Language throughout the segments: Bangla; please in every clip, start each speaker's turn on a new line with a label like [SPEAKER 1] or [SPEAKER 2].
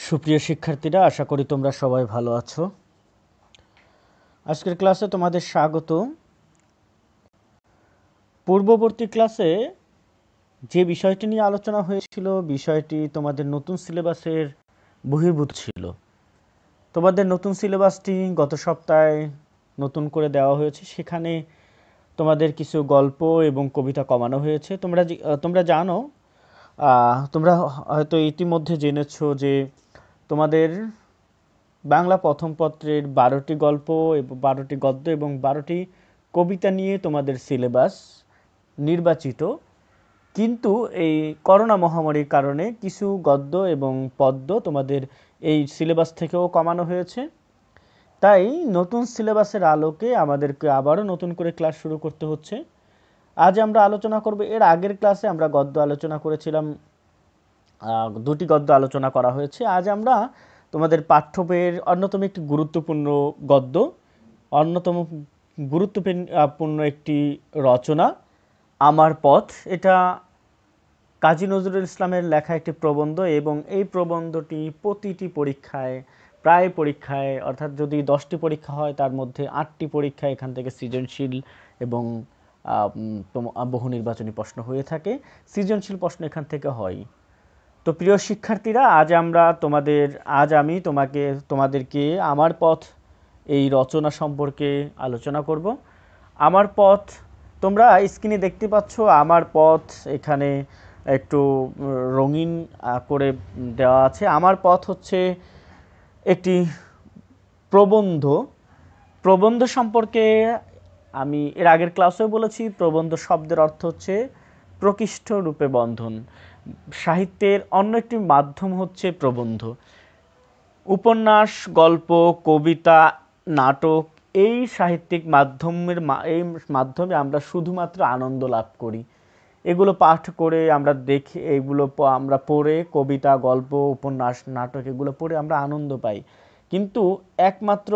[SPEAKER 1] সুপ্রিয় শিক্ষার্থীরা, আশা করি তোমরা সবাই ভালো আছো। আজকের ক্লাসে তোমাদের স্বাগত। পূর্ববর্তী ক্লাসে যে বিষয়টি নিয়ে আলোচনা হয়েছিল, বিষয়টি তোমাদের নতুন সিলেবাসের বহির্ভূত ছিল। তোমাদের নতুন সিলেবাসটি গত সপ্তাহে নতুন করে দেওয়া হয়েছে। সেখানে তোমাদের কিছু গল্প এবং কবিতা কমানো হয়েছে। তোমরা জানো, তোমরা হয়তো ইতিমধ্যে জেনেছো যে তোমাদের বাংলা প্রথম পত্রের 12টি গল্প এবং 12টি গদ্য এবং 12টি কবিতা নিয়ে তোমাদের সিলেবাস নির্বাচিত। কিন্তু এই করোনা মহামারীর কারণে কিছু গদ্য এবং পদ্য তোমাদের এই সিলেবাস থেকেও কমানো হয়েছে। তাই নতুন সিলেবাসের আলোকে আমাদেরকে আবারও নতুন করে ক্লাস শুরু করতে হচ্ছে। আজ আমরা আলোচনা করব, এর আগের ক্লাসে আমরা গদ্য আলোচনা করেছিলাম, দুটি গদ্য আলোচনা করা হয়েছে। আজ আমরা তোমাদের পাঠ্য বইয়ের অন্যতম একটি গুরুত্বপূর্ণ গদ্য, অন্যতম গুরুত্বপূর্ণ একটি রচনা আমার পথ। এটা কাজী নজরুল ইসলামের লেখা একটি প্রবন্ধ এবং এই প্রবন্ধটি প্রতিটি পরীক্ষায়, প্রায় পরীক্ষায়, অর্থাৎ যদি 10টি পরীক্ষা হয় তার মধ্যে 8টি পরীক্ষা এখান থেকে সৃজনশীল এবং বহু নির্বাচনী প্রশ্ন হয়ে থাকে। সৃজনশীল প্রশ্ন এখান থেকে হয়। তো প্রিয় শিক্ষার্থীরা, আজ আমি তোমাদেরকে আমার পথ এই রচনা সম্পর্কে আলোচনা করব। আমার পথ, তোমরা স্ক্রিনে দেখতে পাচ্ছ আমার পথ এখানে একটু রঙিন করে দেওয়া আছে। আমার পথ হচ্ছে একটি প্রবন্ধ। প্রবন্ধ সম্পর্কে আমি এর আগের ক্লাসেও বলেছি, প্রবন্ধ শব্দের অর্থ হচ্ছে প্রকৃষ্ট রূপে বন্ধন। সাহিত্যের অন্য একটি মাধ্যম হচ্ছে প্রবন্ধ। উপন্যাস, গল্প, কবিতা, নাটক, এই সাহিত্যিক এই মাধ্যমে আমরা শুধুমাত্র আনন্দ লাভ করি। এগুলো পাঠ করে আমরা দেখি, আমরা পড়ে, কবিতা, গল্প, উপন্যাস, নাটক এগুলো পড়ে আমরা আনন্দ পাই। কিন্তু একমাত্র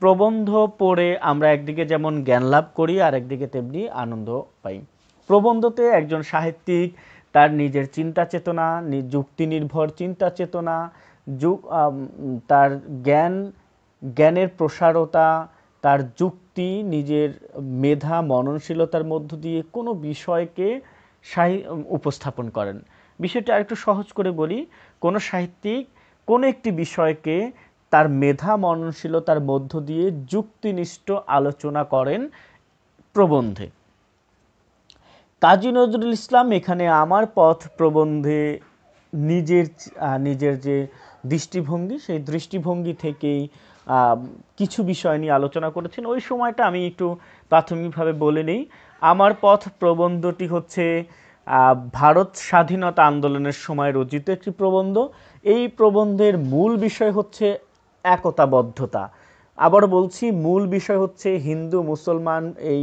[SPEAKER 1] প্রবন্ধ পড়ে আমরা একদিকে যেমন জ্ঞান লাভ করি আর একদিকে তেমনি আনন্দ পাই। প্রবন্ধতে একজন সাহিত্যিক তার নিজের চিন্তা চেতনা, যুক্তি নির্ভর চিন্তা চেতনা, তার জ্ঞানের প্রসারতা, তার যুক্তি, নিজের মেধা, মননশীলতার মধ্য দিয়ে কোনো বিষয়কে উপস্থাপন করেন। বিষয়টা আরেকটু সহজ করে বলি, কোনো সাহিত্যিক কোনো একটি বিষয়কে তার মেধা, মননশীলতার মধ্য দিয়ে যুক্তিনিষ্ঠ আলোচনা করেন প্রবন্ধে। কাজী নজরুল ইসলাম এখানে আমার পথ প্রবন্ধে নিজের যে দৃষ্টিভঙ্গি, সেই দৃষ্টিভঙ্গি থেকেই কিছু বিষয় নিয়ে আলোচনা করেছেন। ওই সময়টা আমি একটু প্রাথমিকভাবে বলে নিই। আমার পথ প্রবন্ধটি হচ্ছে ভারত স্বাধীনতা আন্দোলনের সময় রচিত একটি প্রবন্ধ। এই প্রবন্ধের মূল বিষয় হচ্ছে একতাবদ্ধতা। আবার বলছি, মূল বিষয় হচ্ছে হিন্দু মুসলমান এই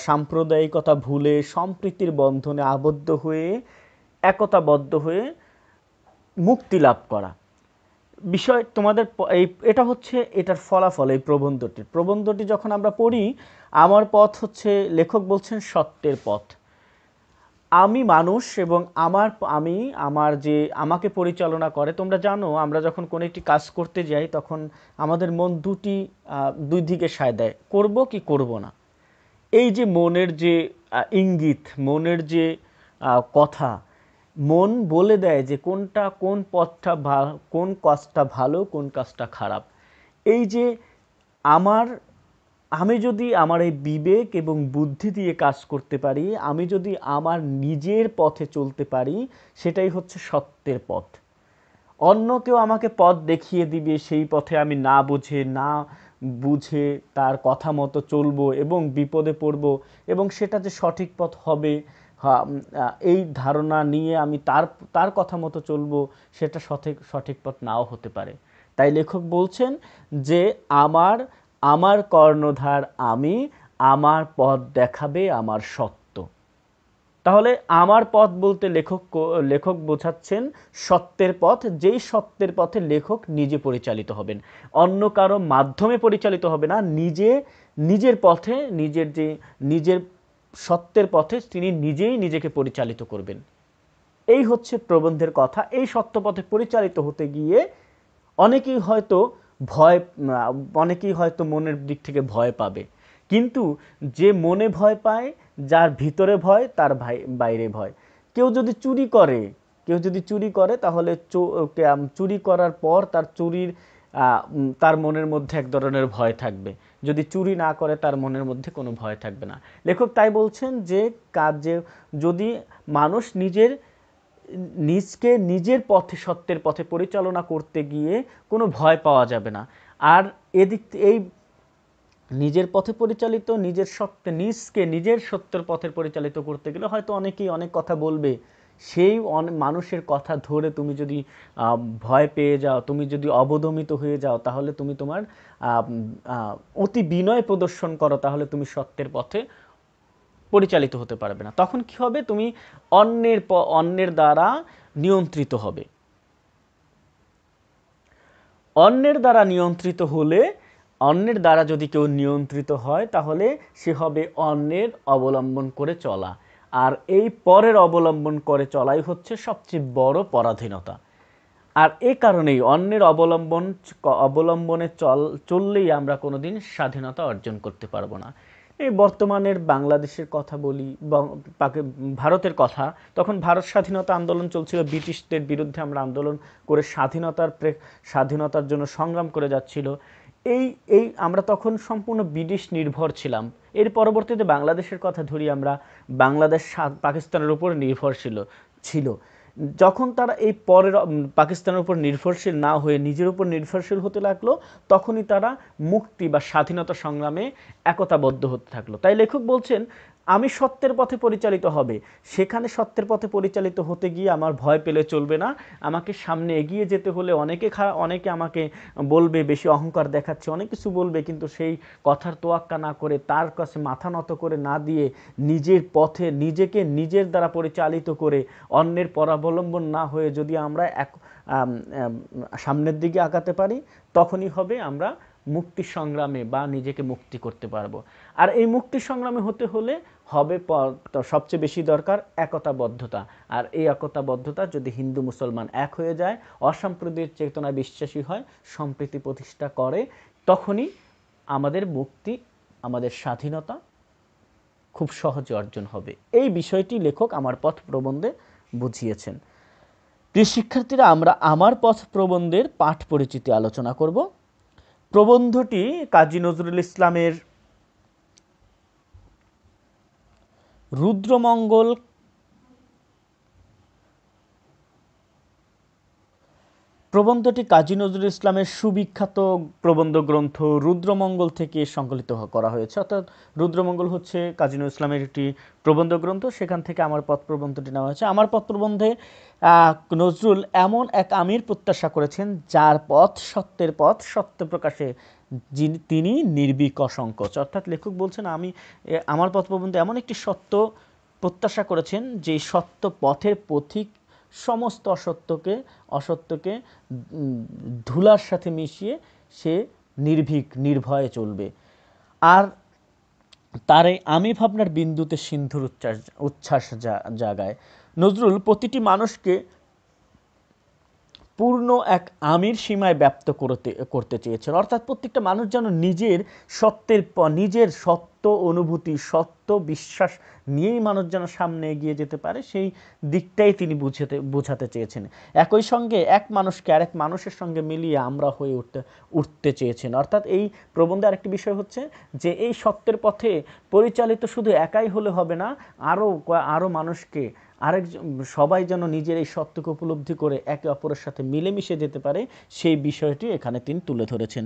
[SPEAKER 1] সাম্প্রদায়িকতা ভুলে সম্প্রীতির বন্ধনে আবদ্ধ হয়ে, একতাবদ্ধ হয়ে মুক্তি লাভ করা। বিষয় তোমাদের এটা হচ্ছে এটার ফলাফল। এই প্রবন্ধটি যখন আমরা পড়ি, আমার পথ হচ্ছে, লেখক বলছেন সত্যের পথ। আমি মানুষ এবং আমার যে আমাকে পরিচালনা করে, তোমরা জানো আমরা যখন কোনো একটি কাজ করতে যাই তখন আমাদের মন দুই দিকে সায় দেয়, করব কি করব না। এই যে মনের যে ইঙ্গিত, মনের যে কথা, মন বলে দেয় যে কোন কাজটা ভালো, কোন কাজটা খারাপ। এই যে আমি যদি আমার এই বিবেক এবং বুদ্ধি দিয়ে কাজ করতে পারি, আমি যদি আমার নিজের পথে চলতে পারি, সেটাই হচ্ছে সত্যের পথ। অন্য কেউ আমাকে পথ দেখিয়ে দিবে, সেই পথে আমি না বুঝে তার কথা মতো চলবো এবং বিপদে পড়ব, এবং সেটা যে সঠিক পথ হবে এই ধারণা নিয়ে আমি তার কথা মতো চলবো, সেটা সঠিক পথ নাও হতে পারে। তাই লেখক বলছেন যে আমার কর্ণধার আমি, আমার পথ দেখাবে আমার সত্য। তাহলে আমার পথ বলতে লেখক বোঝাচ্ছেন সত্যের পথ, যেই সত্যের পথে লেখক নিজে পরিচালিত হবেন, অন্য কারো মাধ্যমে পরিচালিত হবে না। নিজের পথে, নিজের সত্যের পথে তিনি নিজেই নিজেকে পরিচালিত করবেন। এই হচ্ছে প্রবন্ধের কথা। এই সত্যপথে পরিচালিত হতে গিয়ে অনেকেই হয়তো ভয় অনেকেই হয়তো মনের দিক থেকে ভয় পাবে, কিন্তু যে মনে ভয় পায়, যার ভিতরে ভয়, তার বাইরে ভয়। কেউ যদি চুরি করে কেউ যদি চুরি করে তাহলে চুরি করার পর তার চুরির তার মনের মধ্যে এক ধরনের ভয় থাকবে। যদি চুরি না করে তার মনের মধ্যে কোনো ভয় থাকবে না। লেখক তাই বলছেন যে কাজে যদি মানুষ নিজকে নিজের পথে, সত্যের পথে পরিচালনা করতে গিয়ে কোনো ভয় পাওয়া যাবে না। আর এই নিজের পথে পরিচালিত, নিজের সত্যের পথে পরিচালিত করতে গেলে হয়তো অনেকেই অনেক কথা বলবে। সেই মানুষের কথা ধরে তুমি যদি ভয় পেয়ে যাও, তুমি যদি অবদমিত হয়ে যাও, তাহলে তুমি তোমার অতি বিনয় প্রদর্শন করো, তাহলে তুমি সত্যের পথে পরিচালিত হতে পারবে না। তখন কি হবে? তুমি অন্যের দ্বারা নিয়ন্ত্রিত হবে। অন্যের দ্বারা যদি কেউ নিয়ন্ত্রিত হয়, তাহলে সে হবে অন্যের অবলম্বন করে চলা। আর এই পরের অবলম্বন করে চলাই হচ্ছে সবচেয়ে বড় পরাধীনতা। আর এই কারণেই অন্যের অবলম্বনে চললেই আমরা কোনোদিন স্বাধীনতা অর্জন করতে পারবো না। এই বর্তমানের বাংলাদেশের কথা বলি, ভারতের কথা, তখন ভারত স্বাধীনতা আন্দোলন চলছিল, ব্রিটিশদের বিরুদ্ধে আমরা আন্দোলন করে স্বাধীনতার জন্য সংগ্রাম করে যাচ্ছিল। এই এই আমরা তখন সম্পূর্ণ ব্রিটিশ নির্ভর ছিলাম। এর পরবর্তীতে বাংলাদেশের কথা ধরি আমরা, বাংলাদেশ পাকিস্তানের উপর নির্ভরশীল ছিল। যখন তারা এই পরের পাকিস্তানের উপর নির্ভরশীল না হয়ে নিজের উপর নির্ভরশীল হতে লাগলো, তখনই তারা মুক্তি বা স্বাধীনতা সংগ্রামে একতাবদ্ধ হতে থাকলো। তাই লেখক বলছেন, আমি সত্যের পথে পরিচালিত হবে, সেখানে সত্যের পথে পরিচালিত হতে গিয়ে আমার ভয় পেলে চলবে না। আমাকে সামনে এগিয়ে যেতে হলে অনেকে আমাকে বলবে, বেশি অহংকার দেখাচ্ছে, অনেক কিছু বলবে, কিন্তু সেই কথার তোয়াক্কা না করে, তার কাছে মাথা নত করে না দিয়ে, নিজের পথে নিজেকে নিজের দ্বারা পরিচালিত করে, অন্যের পরাবলম্বন না হয়ে যদি আমরা সামনের দিকে আগাতে পারি, তখনই হবে আমরা মুক্তি সংগ্রামে বা নিজেকে মুক্তি করতে পারবো। আর এই মুক্তি সংগ্রামে হতে হলে হবে সবচেয়ে বেশি দরকার একতাবদ্ধতা। আর এই একতাবদ্ধতা যদি হিন্দু মুসলমান এক হয়ে যায়, অসাম্প্রদায়িক চেতনায় বিশ্বাসী হয়, সম্প্রীতি প্রতিষ্ঠা করে, তখনই আমাদের মুক্তি, আমাদের স্বাধীনতা খুব সহজে অর্জন হবে। এই বিষয়টি লেখক আমার পথ প্রবন্ধে বুঝিয়েছেন। প্রিয় শিক্ষার্থীরা, আমরা আমার পথ প্রবন্ধের পাঠ পরিচিতি আলোচনা করব। প্রবন্ধটি কাজী নজরুল ইসলামের রুদ্রমঙ্গল সুবিখ্যাত প্রবন্ধ গ্রন্থ রুদ্রমঙ্গল থেকে সংকলিত করা হয়েছে। অর্থাৎ রুদ্রমঙ্গল হচ্ছে কাজী নজরুল ইসলামের একটি প্রবন্ধ গ্রন্থ, সেখান থেকে আমার পথ প্রবন্ধটি নেওয়া হয়েছে। আমার পথ প্রবন্ধে নজরুল এমন এক আমির প্রত্যাশা করেছেন, যার পথ সত্যের পথ, সত্য প্রকাশে তিনি নির্ভীক অসংকোচ। অর্থাৎ লেখক বলছেন, আমার পথ প্রবন্ধে এমন একটি সত্য প্রত্যাশা করেছেন, যে সত্য পথের পথিক সমস্ত অসত্যকে ধুলার সাথে মিশিয়ে সে নির্ভয়ে চলবে। আর তার এই আমি ভাবনার বিন্দুতে সিন্ধুর উচ্ছ্বাস জাগায়। নজরুল প্রতিটি মানুষকে পূর্ণ এক আমির সীমায় ব্যপ্ত করতে চেয়েছেন। অর্থাৎ প্রত্যেকটা মানুষ যেন নিজের সত্য অনুভূতি, সত্য বিশ্বাস নিয়েই মানুষ যেন সামনে এগিয়ে যেতে পারে, সেই দিকটাই তিনি বোঝাতে চেয়েছেন। একই সঙ্গে এক মানুষকে আরেক মানুষের সঙ্গে মিলিয়ে আমরা হয়ে উঠতে চেয়েছেন। অর্থাৎ এই প্রবন্ধে আরেকটি বিষয় হচ্ছে যে এই সত্যের পথে পরিচালিত শুধু একাই হলে হবে না, আরও মানুষকে সবাই যেন নিজের এই সত্যকে উপলব্ধি করে একে অপরের সাথে মিলেমিশে যেতে পারে, সেই বিষয়টি এখানে তিনি তুলে ধরেছেন।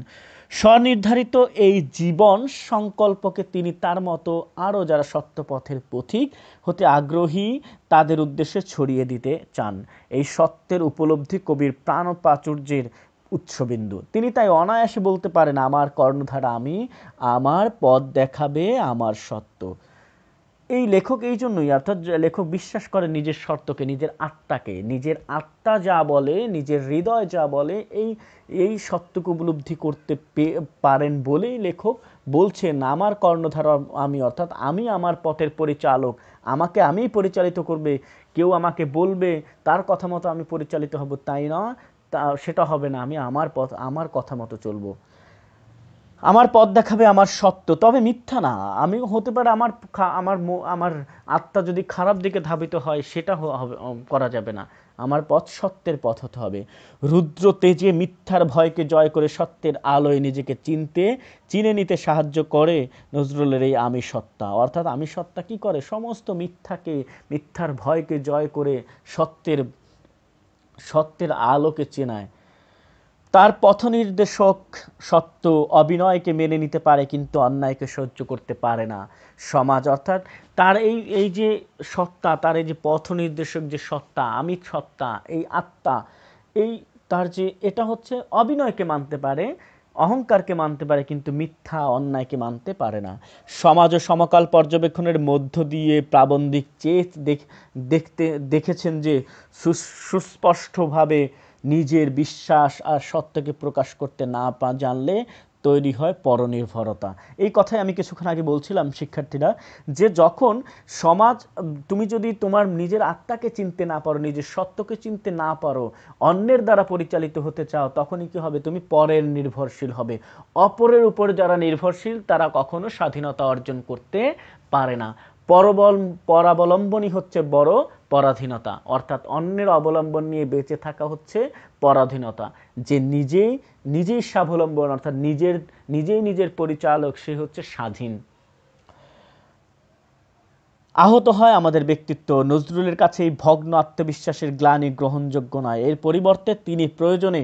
[SPEAKER 1] স্বনির্ধারিত এই জীবন সংকল্পকে তিনি তার মতো আরও যারা সত্যপথের পথিক হতে আগ্রহী, তাদের উদ্দেশ্যে ছড়িয়ে দিতে চান। এই সত্যের উপলব্ধি কবির প্রাণ প্রাচুর্যের উৎসবিন্দু। তিনি তাই অনায়াসে বলতে পারেন, আমার কর্ণধারা আমি, আমার পথ দেখাবে আমার সত্য। এই লেখক এই জন্যই, অর্থাৎ লেখক বিশ্বাস করে নিজের সত্যকে, নিজের আত্মাকে, নিজের আত্মা যা বলে, নিজের হৃদয় যা বলে, এই সত্যকে উপলব্ধি করতে পারেন বলেই লেখক বলছেন, আমার কর্ণধার আমি, অর্থাৎ আমি আমার পথের পরিচালক, আমাকে আমিই পরিচালিত করবে। কেউ আমাকে বলবে তার কথা মতো আমি পরিচালিত হব তাই না, সেটা হবে না। আমি আমার পথ আমার কথা মতো চলবো, আমার পথ দেখাবে আমার সত্য, তবে মিথ্যা না। আমি হতে পারে আমার আত্মা যদি খারাপ দিকে ধাবিত হয় সেটা করা যাবে না। আমার পথ সত্যের পথ হতে হবে। রুদ্র তেজে মিথ্যার ভয়কে জয় করে সত্যের আলোয় নিজেকে চিনে নিতে সাহায্য করে নজরুলের এই আমি সত্তা। অর্থাৎ আমি সত্তা কি করে, সমস্ত মিথ্যার ভয়কে জয় করে সত্যের আলোকে চেনায়। তার পথনির্দেশক সত্য অবিনয়কে মেনে নিতে পারে কিন্তু অন্যায়কে সহ্য করতে পারে না সমাজ। অর্থাৎ তার এই যে সত্তা, তার এই যে পথনির্দেশক যে সত্তা, আমি সত্তা, এই আত্মা, এই তার যে এটা হচ্ছে অবিনয়কে মানতে পারে, অহংকারকে মানতে পারে কিন্তু মিথ্যা অন্যায়কে মানতে পারে না। সমাজ ও সমকাল পর্যবেক্ষণের মধ্য দিয়ে প্রাবন্ধিক দেখতে দেখেছেন যে সুস্পষ্টভাবে নিজের বিশ্বাস আর সত্যকে প্রকাশ করতে না জানলে তৈরি হয় পরনির্ভরতা। এই কথাই আমি কিছুক্ষণ আগে বলছিলাম শিক্ষার্থীরা, যে যখন সমাজ, তুমি যদি তোমার নিজের আত্মাকে চিনতে না পারো, নিজের সত্যকে চিনতে না পারো, অন্যের দ্বারা পরিচালিত হতে চাও, তখনই কি হবে, তুমি পরের নির্ভরশীল হবে। অপরের উপর যারা নির্ভরশীল তারা কখনো স্বাধীনতা অর্জন করতে পারে না। পরাবলম্বনই হচ্ছে বড় পরাধীনতা। অর্থাৎ অন্যের অবলম্বন নিয়ে বেঁচে থাকা হচ্ছে পরাধীনতা। যে নিজেই স্বাবলম্বন, অর্থাৎ নিজের পরিচালক, সে হচ্ছে স্বাধীন। আহত হয় আমাদের ব্যক্তিত্ব। নজরুলের কাছে এই ভগ্ন আত্মবিশ্বাসের গ্লানি গ্রহণযোগ্য নয়। এর পরিবর্তে তিনি প্রয়োজনে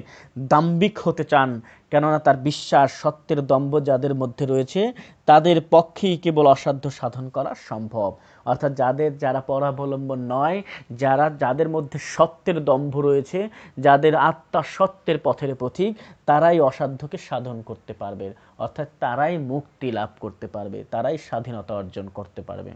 [SPEAKER 1] দাম্ভিক হতে চান, কেননা তার বিশ্বাস সত্যের দম্ভ যাদের মধ্যে রয়েছে তাদের পক্ষেই কেবল অসাধ্য সাধন করা সম্ভব। অর্থাৎ যারা পরাবলম্বন নয়, যাদের মধ্যে সত্যের দম্ভ রয়েছে, যাদের আত্মা সত্যের পথের পথিক, তারাই অসাধ্যকে সাধন করতে পারবে। অর্থাৎ তারাই মুক্তি লাভ করতে পারবে, তারাই স্বাধীনতা অর্জন করতে পারবে।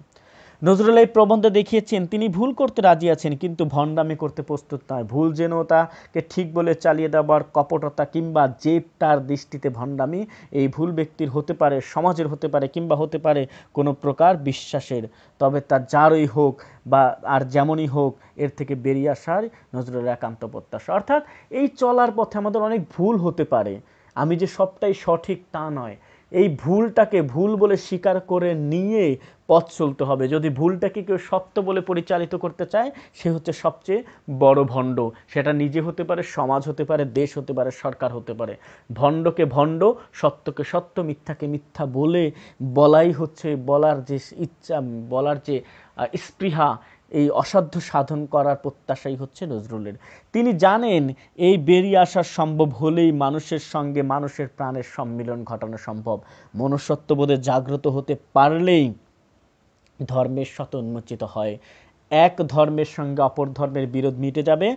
[SPEAKER 1] নজরুল এই প্রবন্ধে দেখিয়েছেন তিনি ভুল করতে রাজি আছেন কিন্তু ভণ্ডামি করতে প্রস্তুত নয়। ভুল যেন তাকে ঠিক বলে চালিয়ে দেওয়ার কপটতা কিংবা যে তার দৃষ্টিতে ভণ্ডামি, এই ভুল ব্যক্তির হতে পারে, সমাজের হতে পারে, কিংবা হতে পারে কোনো প্রকার বিশ্বাসের। তবে তার যারই হোক বা আর যেমনই হোক, এর থেকে বেরিয়ে আসার নজরুলের একান্ত প্রত্যাশা। অর্থাৎ এই চলার পথে আমাদের অনেক ভুল হতে পারে, আমি যে সবটাই সঠিক তা নয়। এই ভুলটাকে ভুল বলে স্বীকার করে নিয়ে পথ চলতে হবে। যদি ভুলটাকে কেউ সত্য বলে পরিচালিত করতে চায়, সে হচ্ছে সবচেয়ে বড় ভণ্ড। সেটা নিজে হতে পারে, সমাজ হতে পারে, দেশ হতে পারে, সরকার হতে পারে। ভণ্ডকে ভণ্ড, সত্যকে সত্য, মিথ্যাকে মিথ্যা বলাই হচ্ছে বলার যে ইচ্ছা, বলার যে স্পৃহা, এই অসাধ্য সাধন করার প্রত্যাশাই হচ্ছে নজরুলের। তিনি জানেন এই বেরিয়ে আসা সম্ভব হলেই মানুষের সঙ্গে মানুষের প্রাণের সম্মিলন ঘটানো সম্ভব। মনুষ্যত্ববোধে জাগ্রত হতে পারলেই ধর্মের শত উন্মোচিত হয়। এক ধর্মের সঙ্গে অপর ধর্মের বিরোধ মিটে যাবে,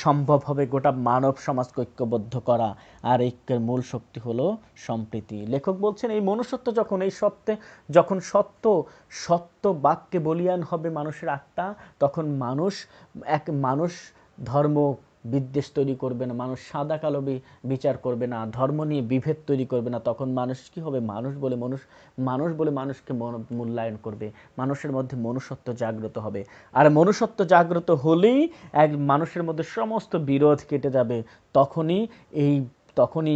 [SPEAKER 1] সম্ভব হবে গোটা মানব সমাজকে ঐক্যবদ্ধ করা। আর ঐক্যের মূল শক্তি হলো সম্প্রীতি। লেখক বলছেন এই মনুষ্যত্ব যখন সত্য বাক্যে বলিয়ান হবে মানুষের আত্মা, তখন মানুষ ধর্ম বিদ্বেষ তৈরি করবে না, মানুষ সাদা কালো বিচার করবে না, ধর্ম নিয়ে বিভেদ তৈরি করবে না। তখন মানুষ কি হবে, মানুষ বলে মানুষকে মূল্যায়ন করবে। মানুষের মধ্যে মনুষ্যত্ব জাগ্রত হবে। আর মনুষ্যত্ব জাগ্রত হলেই এক মানুষের মধ্যে সমস্ত বিরোধ কেটে যাবে। তখনই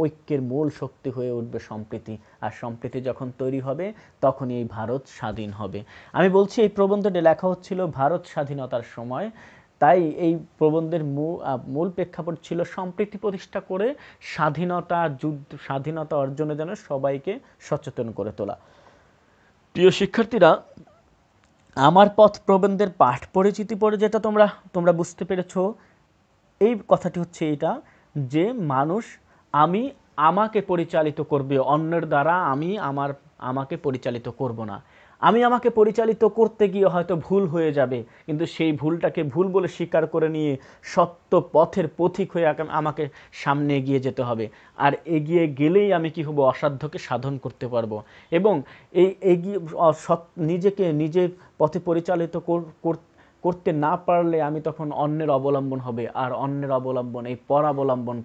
[SPEAKER 1] ঐক্যের মূল শক্তি হয়ে উঠবে সম্প্রীতি। আর সম্প্রীতি যখন তৈরি হবে, তখনই এই ভারত স্বাধীন হবে। আমি বলছি এই প্রবন্ধটি লেখা হচ্ছিল ভারত স্বাধীনতার সময়, তাই এই প্রবন্ধের মূল প্রেক্ষাপট ছিল সম্প্রীতি প্রতিষ্ঠা করে স্বাধীনতা অর্জনের জন্য সবাইকে সচেতন করে তোলা। প্রিয় শিক্ষার্থীরা, আমার পথ প্রবন্ধের পাঠ পরিচিতি পড়ে যেটা তোমরা বুঝতে পেরেছো, এই কথাটি হচ্ছে এটা যে আমাকে পরিচালিত করবে, অন্যের দ্বারা আমাকে পরিচালিত করব না। আমি আমাকে পরিচালিত করতে গিয়ে হয়তো ভুল হয়ে যাবে, কিন্তু সেই ভুলটাকে ভুল বলে স্বীকার করে নিয়ে সত্য পথের পথিক হয়ে আমাকে সামনে এগিয়ে যেতে হবে। আর এগিয়ে গেলেই আমি কি হব, অসাধ্যকে সাধন করতে পারবো। এবং এই এগিয়ে নিজে পথে পরিচালিত করতে না পারলে আমি তখন অন্যের অবলম্বন হবে। আর অন্যের অবলম্বন, এই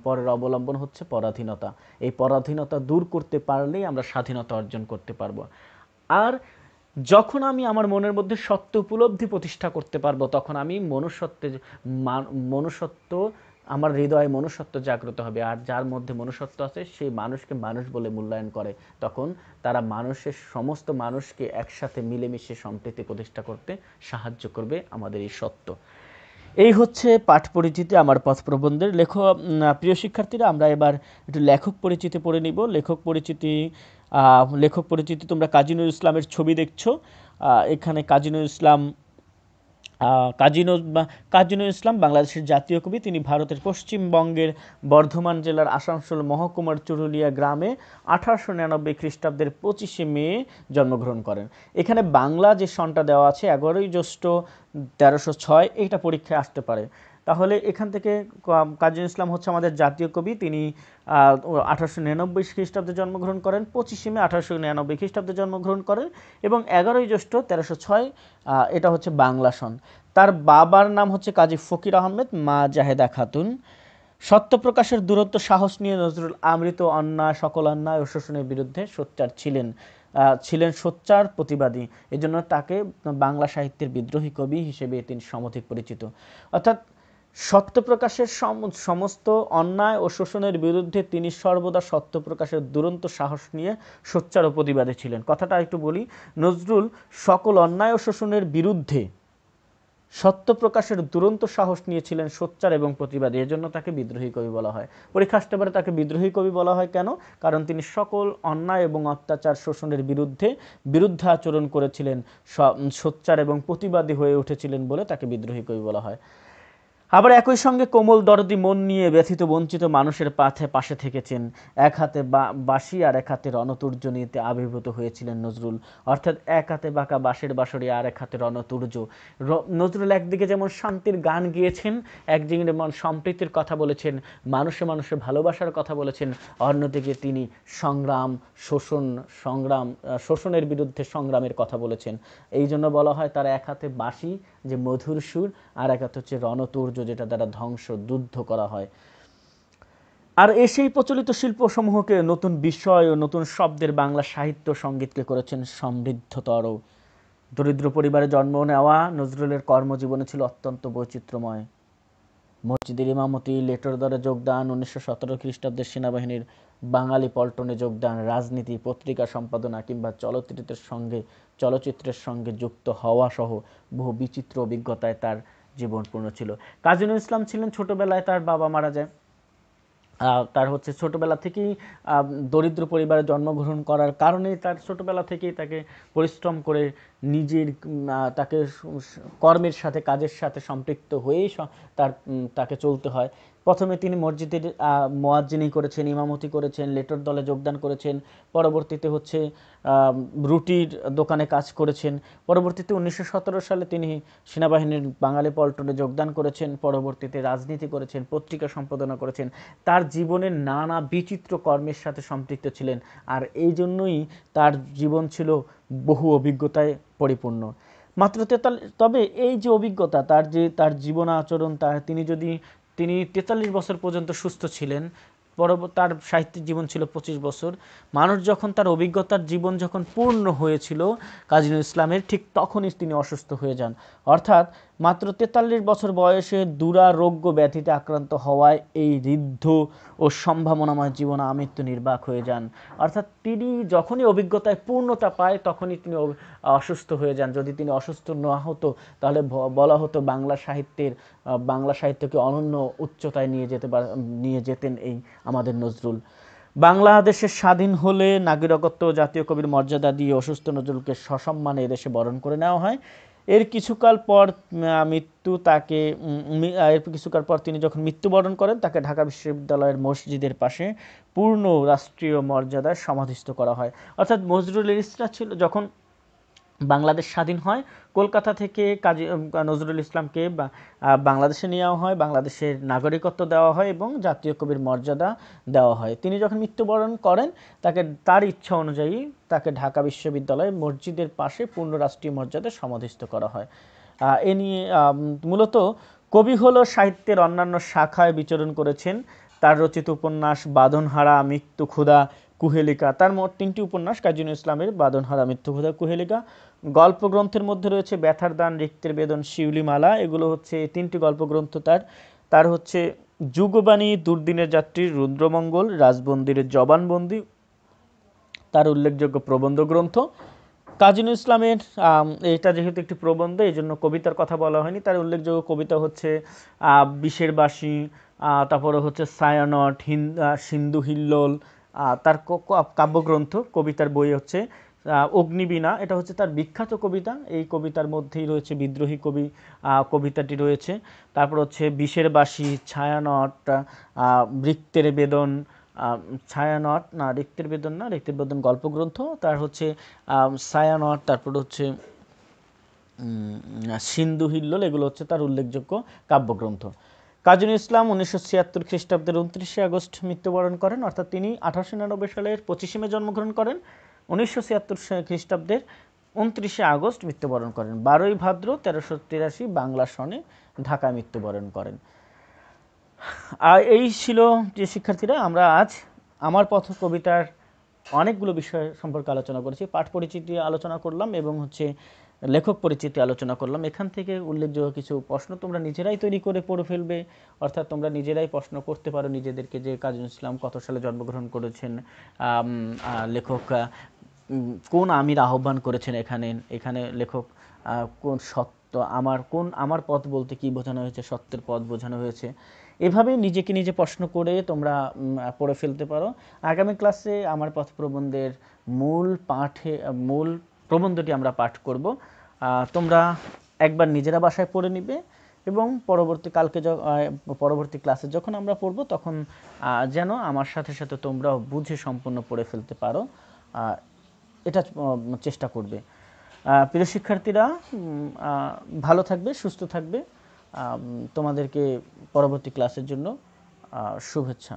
[SPEAKER 1] পরের অবলম্বন হচ্ছে পরাধীনতা। এই পরাধীনতা দূর করতে পারলেই আমরা স্বাধীনতা অর্জন করতে পারবো। আর যখন আমি আমার মনের মধ্যে সত্য উপলব্ধি প্রতিষ্ঠা করতে পারবো, তখন আমি মনুষ্যত্ব, আমার হৃদয়ে মনুষ্যত্ব জাগ্রত হবে। আর যার মধ্যে মনুষ্যত্ব আছে সেই মানুষকে মানুষ বলে মূল্যায়ন করে, তখন তারা সমস্ত মানুষকে একসাথে মিলেমিশে সম্প্রীতি প্রতিষ্ঠা করতে সাহায্য করবে আমাদের এই সত্য। এই হচ্ছে পাঠ পরিচিতি আমার পথ প্রবন্ধের। প্রিয় শিক্ষার্থীরা, আমরা এবার একটু লেখক পরিচিতি পড়ে নিব। লেখক পরিচিতি তোমরা কাজী নজরুল ইসলামের ছবি দেখছো। এখানে কাজী নজরুল ইসলাম বাংলাদেশের জাতীয় কবি। তিনি ভারতের পশ্চিমবঙ্গের বর্ধমান জেলার আসানসোল মহকুমার চুরুলিয়া গ্রামে 1899 খ্রিস্টাব্দের 25শে মে জন্মগ্রহণ করেন। এখানে বাংলা যে সনটা দেওয়া আছে 11ই জ্যৈষ্ঠ 1306, এইটা পরীক্ষায় আসতে পারে। তাহলে এখান থেকে কাজী নজরুল ইসলাম হচ্ছে আমাদের জাতীয় কবি। তিনি 1899 খ্রিস্টাব্দে জন্মগ্রহণ করেন, 25শে মে 1899 খ্রিস্টাব্দে জন্মগ্রহণ করেন এবং 11ই জ্যৈষ্ঠ 1306 এটা হচ্ছে বাংলা সন। তার বাবার নাম হচ্ছে কাজী ফকির আহমেদ, মা জাহেদা খাতুন। সত্য প্রকাশের দুরন্ত সাহস নিয়ে নজরুল সকল অন্যায় ও শোষণের বিরুদ্ধে সোচ্চার ছিলেন সোচ্চার প্রতিবাদী। এজন্য তাকে বাংলা সাহিত্যের বিদ্রোহী কবি হিসেবে তিনি সমধিক পরিচিত। অর্থাৎ সত্য প্রকাশের সমস্ত অন্যায় ও শোষণের বিরুদ্ধে তিনি সর্বদা সত্য প্রকাশের দুরন্ত সাহস নিয়ে সোচ্চার ও প্রতিবাদী ছিলেন। কথাটা একটু বলি, নজরুল সকল অন্যায় ও শোষণের বিরুদ্ধে সত্য প্রকাশের দুরন্ত সাহস নিয়েছিলেন, সোচ্চার এবং প্রতিবাদী। এজন্য তাকে বিদ্রোহী কবি বলা হয়। পরীক্ষা আসতে পারে তাকে বিদ্রোহী কবি বলা হয় কেন? কারণ তিনি সকল অন্যায় এবং অত্যাচার শোষণের বিরুদ্ধে আচরণ করেছিলেন, সোচ্চার এবং প্রতিবাদী হয়ে উঠেছিলেন বলে তাকে বিদ্রোহী কবি বলা হয়। আবার একই সঙ্গে কোমল দরদি মন নিয়ে ব্যথিত বঞ্চিত মানুষের পাশে থেকেছেন। এক হাতে বাঁশি আর এক হাতে রণতুর্য নিতে আবির্ভূত হয়েছিলেন নজরুল। অর্থাৎ এক হাতে বাঁকা বাঁশের বাঁশরি আর এক হাতে রণতুর্য। নজরুল একদিকে যেমন শান্তির গান গিয়েছেন, একদিকে যেমন সম্প্রীতির কথা বলেছেন, মানুষে মানুষে ভালোবাসার কথা বলেছেন, অন্যদিকে তিনি শোষণের বিরুদ্ধে সংগ্রামের কথা বলেছেন। এই জন্য বলা হয় তার এক হাতে বাঁশি যে মধুর সুর, আর এক হাতে হচ্ছে রণতুর্য যেটা দ্বারা যুদ্ধ করা হয়। আর সেই প্রচলিত শিল্পসমূহকে নতুন বিষয় ও নতুন শব্দের বাংলা সাহিত্য সঙ্গীতকে করেছেন সমৃদ্ধতর। দরিদ্র পরিবারে জন্ম নেওয়া নজরুলের কর্মজীবনে ছিল অত্যন্ত বৈচিত্র্যময়। মসজিদের ইমামতি, লেটর দরে যোগদান, 1917 খ্রিস্টাব্দের সেনাবাহিনীর বাঙালি পল্টনে যোগদান, রাজনীতি, পত্রিকা সম্পাদনা কিংবা চলচ্চিত্রের সঙ্গে যুক্ত হওয়া সহ বহু বিচিত্র অভিজ্ঞতায় তার জীবন পূর্ণ ছিল। কাজী নজরুল ইসলাম ছিলেন ছোটবেলায় তার বাবা মারা যায়। তার হচ্ছে ছোটবেলা থেকেই দরিদ্র পরিবারে জন্মগ্রহণ করার কারণে তার ছোটবেলা থেকেই তাকে পরিশ্রম করে তাকে কর্মের সাথে, কাজের সাথে সম্পৃক্ত হয়েই তাকে চলতে হয়। প্রথমে তিনি মসজিদের মুয়াজ্জিনি করেছেন, ইমামতি করেছেন, লেটর দলে যোগদান করেছেন, পরবর্তীতে হচ্ছে রুটির দোকানে কাজ করেছেন। পরবর্তীতে 1917 সালে তিনি সেনাবাহিনীর বাঙালি পল্টনে যোগদান করেছেন, পরবর্তীতে রাজনীতি করেছেন, পত্রিকা সম্পাদনা করেছেন। তার জীবনের নানা বিচিত্র কর্মের সাথে সম্পৃক্ত ছিলেন, আর এই জন্যই তার জীবন ছিল বহু অভিজ্ঞতায় পরিপূর্ণ। তবে এই যে অভিজ্ঞতা, তার জীবন আচরণ, তিনি 43 বছর পর্যন্ত সুস্থ ছিলেন। তার সাহিত্যিক জীবন ছিল 25 বছর। মানুষ যখন তার অভিজ্ঞতার জীবন যখন পূর্ণ হয়েছিল কাজী নজরুল ইসলামের, ঠিক তখনই তিনি অসুস্থ হয়ে যান। অর্থাৎ মাত্র 43 বছর বয়সে দুরারোগ্য ব্যাধিতে আক্রান্ত হওয়ায় এই ঋদ্ধ ও সম্ভাবনাময় জীবন আমৃত্যু নির্বাক হয়ে যান। অর্থাৎ তিনি যখনই অভিজ্ঞতায় পূর্ণতা পায় তখনই তিনি অসুস্থ হয়ে যান। যদি তিনি অসুস্থ না হতো তাহলে বলা হতো বাংলা সাহিত্যকে অনন্য উচ্চতায় নিয়ে যেতেন এই আমাদের নজরুল। বাংলাদেশের স্বাধীন হলে নাগরিকত্ব ও জাতীয় কবির মর্যাদা দিয়ে অসুস্থ নজরুলকে সসম্মানে এদেশে বরণ করে নেওয়া হয়। এর কিছুকাল পর তিনি যখন মৃত্যুবরণ করেন, তাকে ঢাকা বিশ্ববিদ্যালয়ের মসজিদের পাশে পূর্ণ রাষ্ট্রীয় মর্যাদায় সমাধিস্থ করা হয়। অর্থাৎ নজরুলের ইচ্ছা ছিল যখন বাংলাদেশ স্বাধীন হয়, কলকাতা থেকে কাজী নজরুল ইসলামকে বাংলাদেশে নেওয়া হয়, বাংলাদেশের নাগরিকত্ব দেওয়া হয় এবং জাতীয় কবির মর্যাদা দেওয়া হয়। তিনি যখন মৃত্যুবরণ করেন, তার ইচ্ছা অনুযায়ী তাকে ঢাকা বিশ্ববিদ্যালয়ের মসজিদের পাশে পূর্ণ রাষ্ট্রীয় মর্যাদায় সমাধিস্থ করা হয়। এ নিয়ে মূলত কবি হলো সাহিত্যের অন্যান্য শাখায় বিচরণ করেছেন। তার রচিত উপন্যাস বাঁধনহারা, মৃত্যু ক্ষুধা, কুহেলিকা, তার মোট 3টি উপন্যাস কাজী নজরুল ইসলামের বাঁধনহারা মৃত্যুভোজা কুহেলিকা। গল্প গ্রন্থের মধ্যে রয়েছে ব্যথার দান, রিক্তের বেদন, শিউলিমালা, এগুলো হচ্ছে 3টি গল্পগ্রন্থ তার। তার হচ্ছে যুগবাণী, দুর্দিনের যাত্রী, রুদ্রমঙ্গল, রাজবন্দিরের জবানবন্দি তার উল্লেখযোগ্য প্রবন্ধ গ্রন্থ। কাজী নজরুল ইসলামের এটা যেহেতু একটি প্রবন্ধ, এই জন্য কবিতার কথা বলা হয়নি। তার উল্লেখযোগ্য কবিতা হচ্ছে বিষের বাঁশি, তারপরে হচ্ছে ছায়ানট, সিন্ধু হিল্লোল। তার কাব্যগ্রন্থ, কবিতার বই হচ্ছে অগ্নিবীণা, এটা হচ্ছে তার বিখ্যাত কবিতা। এই কবিতার মধ্যেই রয়েছে বিদ্রোহী কবিতাটি রয়েছে। তারপর হচ্ছে বিষের বাঁশি, ছায়ানট, বৃত্তের বেদন, ছায়ানট না, রিক্তের বেদন না, রিক্তের বেদন গল্পগ্রন্থ। তার হচ্ছে ছায়ানট, তারপর হচ্ছে সিন্ধু হিল্লোল, এগুলো হচ্ছে তার উল্লেখযোগ্য কাব্যগ্রন্থ। কাজী নজরুল ইসলাম 1976 খ্রিস্টাব্দের 29শে আগস্ট মৃত্যুবরণ করেন, অর্থাৎ তিনি 1899 সালের 25শে মে জন্মগ্রহণ করেন, 1976 খ্রিস্টাব্দের 29শে আগস্ট মৃত্যুবরণ করেন। 12ই ভাদ্র 1383 বাংলা সনে ঢাকায় মৃত্যুবরণ করেন। আর এই ছিল যে শিক্ষার্থীরা, আমরা আজ আমার পথ কবিতার অনেকগুলো বিষয় সম্পর্কে আলোচনা করেছি। পাঠ পরিচিতি আলোচনা করলাম এবং হচ্ছে লেখক পরিচিতি আলোচনা করলাম। এখান থেকে উল্লেখযোগ্য কিছু প্রশ্ন তোমরা নিজেরাই তৈরি করে পড়ে ফেলবে, অর্থাৎ তোমরা নিজেরাই প্রশ্ন করতে পারো নিজেদেরকে যে কাজী নজরুল ইসলাম কত সালে জন্মগ্রহণ করেছেন, লেখক কোন আমির আহ্বান করেছেন, এখানে লেখক কোন সত্য, আমার পথ বলতে কি বোঝানো হয়েছে, সত্যের পথ বোঝানো হয়েছে। এভাবে নিজেকে নিজে প্রশ্ন করে তোমরা পড়ে ফেলতে পারো। আগামী ক্লাসে আমার পথ প্রবন্ধের মূল প্রবন্ধটি আমরা পাঠ করব। তোমরা একবার নিজেরা বাসায় পড়ে নিবে এবং পরবর্তী ক্লাসে যখন আমরা পড়ব তখন যেন আমার সাথে সাথে তোমরাও বুঝে সম্পূর্ণ পড়ে ফেলতে পারো, এটা চেষ্টা করবে। প্রিয় শিক্ষার্থীরা, ভালো থাকবে, সুস্থ থাকবে। তোমাদেরকে পরবর্তী ক্লাসের জন্য শুভেচ্ছা।